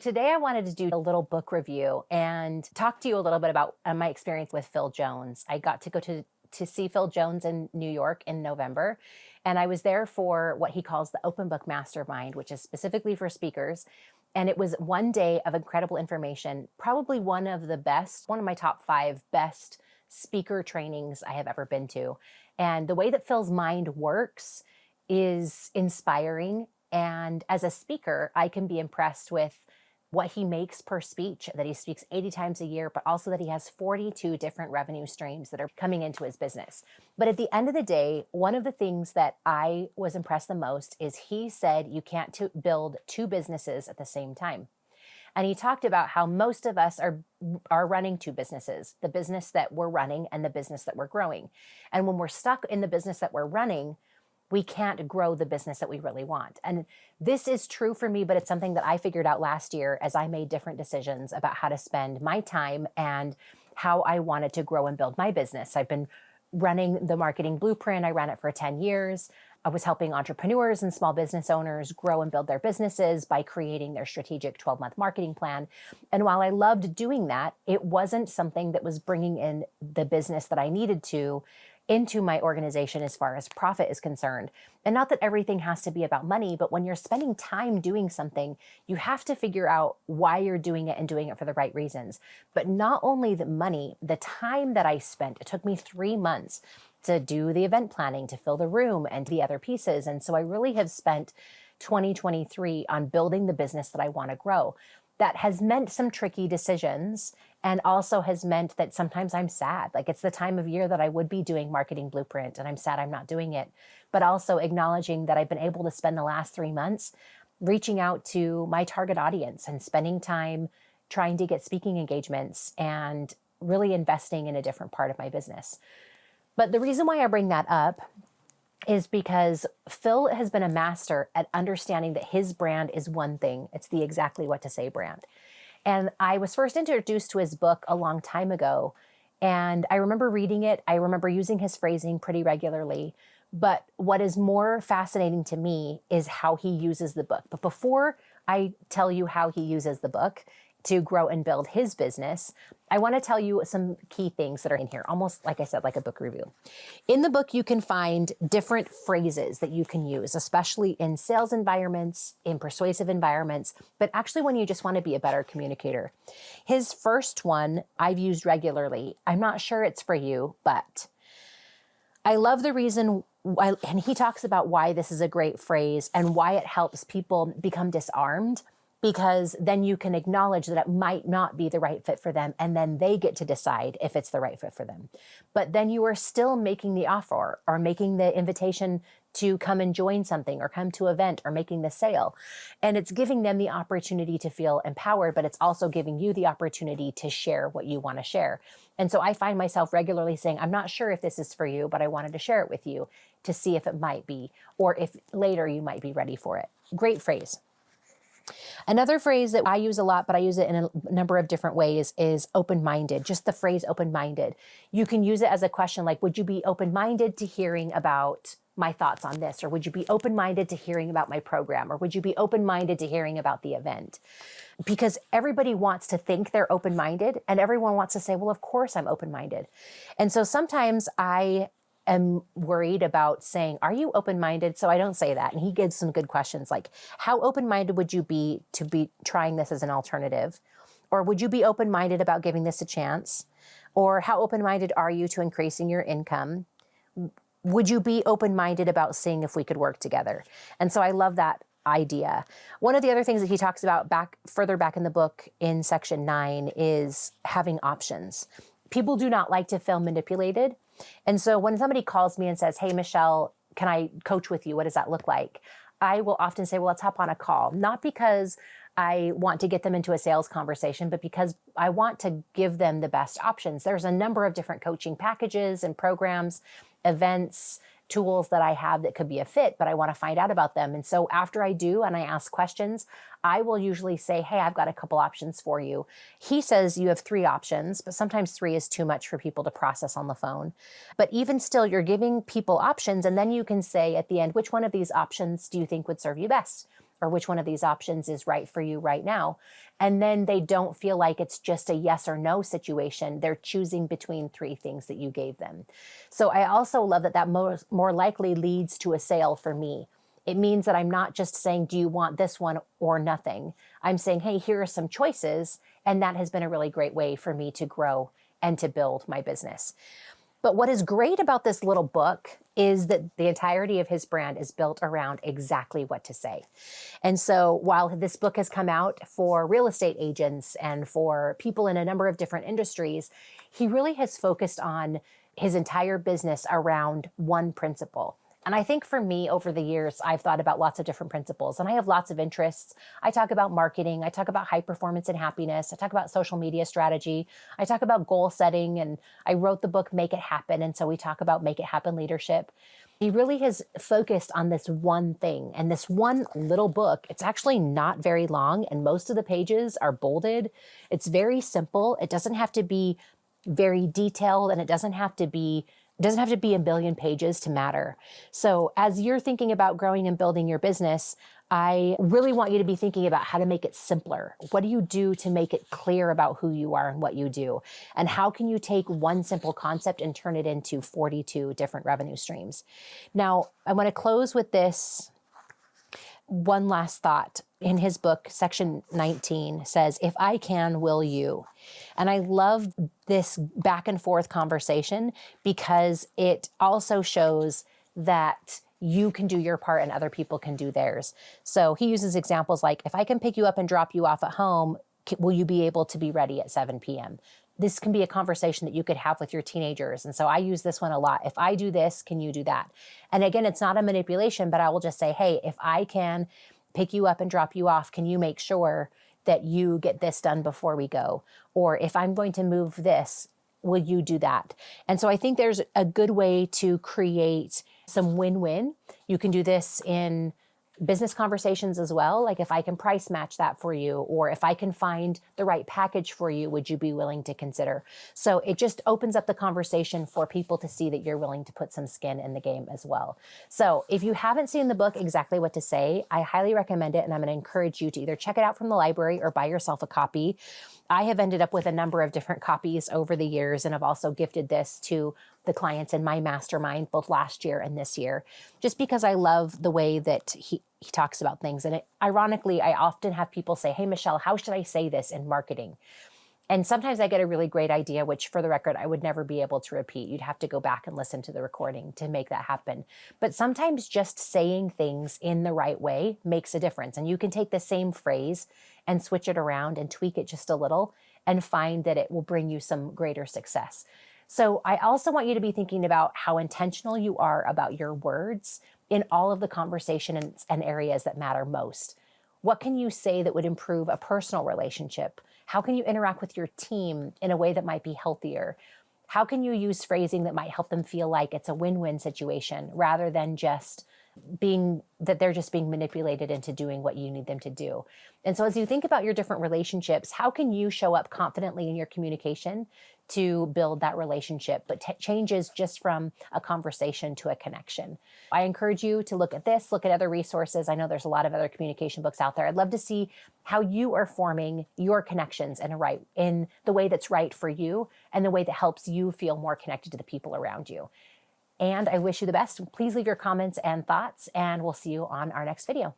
Today, I wanted to do a little book review and talk to you a little bit about my experience with Phil Jones. I got to go to see Phil Jones in New York in November, and I was there for what he calls the Open Book Mastermind, which is specifically for speakers. And it was one day of incredible information, probably one of my top 5 best speaker trainings I have ever been to. And the way that Phil's mind works is inspiring. And as a speaker, I can be impressed with what he makes per speech, that he speaks 80 times a year, but also that he has 42 different revenue streams that are coming into his business. But at the end of the day, one of the things that I was impressed the most is he said you can't build 2 businesses at the same time. And he talked about how most of us are running 2 businesses, the business that we're running and the business that we're growing. And when we're stuck in the business that we're running, we can't grow the business that we really want. And this is true for me, but it's something that I figured out last year as I made different decisions about how to spend my time and how I wanted to grow and build my business. I've been running the marketing blueprint. I ran it for 10 years. I was helping entrepreneurs and small business owners grow and build their businesses by creating their strategic 12-month marketing plan. And while I loved doing that, it wasn't something that was bringing in the business that I needed to into my organization as far as profit is concerned. And not that everything has to be about money, but when you're spending time doing something, you have to figure out why you're doing it and doing it for the right reasons. But not only the money, the time that I spent, it took me 3 months to do the event planning, to fill the room and the other pieces. And so I really have spent 2023 on building the business that I want to grow. That has meant some tricky decisions and also has meant that sometimes I'm sad. Like it's the time of year that I would be doing marketing blueprint and I'm sad I'm not doing it. But also acknowledging that I've been able to spend the last 3 months reaching out to my target audience and spending time trying to get speaking engagements and really investing in a different part of my business. But the reason why I bring that up is because Phil has been a master at understanding that his brand is one thing. It's the exactly what to say brand. And I was first introduced to his book a long time ago. And I remember reading it. I remember using his phrasing pretty regularly. But what is more fascinating to me is how he uses the book. But before I tell you how he uses the book to grow and build his business, I want to tell you some key things that are in here, almost like I said, like a book review. In the book, you can find different phrases that you can use, especially in sales environments, in persuasive environments, but actually when you just want to be a better communicator. His first one I've used regularly. I'm not sure it's for you, but I love the reason why, and he talks about why this is a great phrase and why it helps people become disarmed. Because then you can acknowledge that it might not be the right fit for them, and then they get to decide if it's the right fit for them. But then you are still making the offer or making the invitation to come and join something or come to an event or making the sale. And it's giving them the opportunity to feel empowered, but it's also giving you the opportunity to share what you want to share. And so I find myself regularly saying, I'm not sure if this is for you, but I wanted to share it with you to see if it might be, or if later you might be ready for it. Great phrase. Another phrase that I use a lot, but I use it in a number of different ways, is open-minded. Just the phrase open-minded. You can use it as a question like, would you be open-minded to hearing about my thoughts on this? Or would you be open-minded to hearing about my program? Or would you be open-minded to hearing about the event? Because everybody wants to think they're open-minded and everyone wants to say, well, of course I'm open-minded. And so sometimes I am worried about saying, are you open-minded? So I don't say that. And he gives some good questions like, how open-minded would you be to be trying this as an alternative? Or would you be open-minded about giving this a chance? Or how open-minded are you to increasing your income? Would you be open-minded about seeing if we could work together? And so I love that idea. One of the other things that he talks about further back in the book in section 9 is having options. People do not like to feel manipulated. And so when somebody calls me and says, hey, Michelle, can I coach with you? What does that look like? I will often say, well, let's hop on a call. Not because I want to get them into a sales conversation, but because I want to give them the best options. There's a number of different coaching packages and programs, events, tools that I have that could be a fit, but I want to find out about them. And so after I do and I ask questions, I will usually say, hey, I've got a couple options for you. He says you have 3 options, but sometimes 3 is too much for people to process on the phone. But even still, you're giving people options, and then you can say at the end, which one of these options do you think would serve you best? or which one of these options is right for you right now. And then they don't feel like it's just a yes or no situation. They're choosing between three things that you gave them. So I also love that that more likely leads to a sale for me. It means that I'm not just saying, do you want this one or nothing? I'm saying, hey, here are some choices. And that has been a really great way for me to grow and to build my business. But what is great about this little book is that the entirety of his brand is built around exactly what to say. And so while this book has come out for real estate agents and for people in a number of different industries, he really has focused on his entire business around one principle. And I think for me, over the years, I've thought about lots of different principles, and I have lots of interests. I talk about marketing. I talk about high performance and happiness. I talk about social media strategy. I talk about goal setting, and I wrote the book, Make It Happen. And so we talk about Make It Happen leadership. He really has focused on this one thing, and this one little book. It's actually not very long, and most of the pages are bolded. It's very simple. It doesn't have to be very detailed, and it doesn't have to be a billion pages to matter. So as you're thinking about growing and building your business, I really want you to be thinking about how to make it simpler. What do you do to make it clear about who you are and what you do? And how can you take one simple concept and turn it into 42 different revenue streams? Now, I want to close with this one last thought. In his book, section 19 says, if I can, will you? And I love this back and forth conversation because it also shows that you can do your part and other people can do theirs. So he uses examples like, if I can pick you up and drop you off at home, will you be able to be ready at 7 p.m.? This can be a conversation that you could have with your teenagers. And so I use this one a lot. If I do this, can you do that? And again, it's not a manipulation, but I will just say, hey, if I can pick you up and drop you off, can you make sure that you get this done before we go? Or if I'm going to move this, will you do that? And so I think there's a good way to create some win-win. You can do this in business conversations as well. Like if I can price match that for you, or if I can find the right package for you, would you be willing to consider? So it just opens up the conversation for people to see that you're willing to put some skin in the game as well. So if you haven't seen the book, Exactly What to Say, I highly recommend it. And I'm going to encourage you to either check it out from the library or buy yourself a copy. I have ended up with a number of different copies over the years, and I've also gifted this to the clients in my mastermind, both last year and this year, just because I love the way that he talks about things. And ironically, I often have people say, hey, Michelle, how should I say this in marketing? And sometimes I get a really great idea, which for the record, I would never be able to repeat. You'd have to go back and listen to the recording to make that happen. But sometimes just saying things in the right way makes a difference. And you can take the same phrase and switch it around and tweak it just a little and find that it will bring you some greater success. So I also want you to be thinking about how intentional you are about your words in all of the conversation and areas that matter most. What can you say that would improve a personal relationship? How can you interact with your team in a way that might be healthier? How can you use phrasing that might help them feel like it's a win-win situation rather than just being that they're just being manipulated into doing what you need them to do? And so as you think about your different relationships, how can you show up confidently in your communication to build that relationship, but changes just from a conversation to a connection? I encourage you to look at this, look at other resources. I know there's a lot of other communication books out there. I'd love to see how you are forming your connections in the way that's right for you and the way that helps you feel more connected to the people around you. And I wish you the best. Please leave your comments and thoughts, and we'll see you on our next video.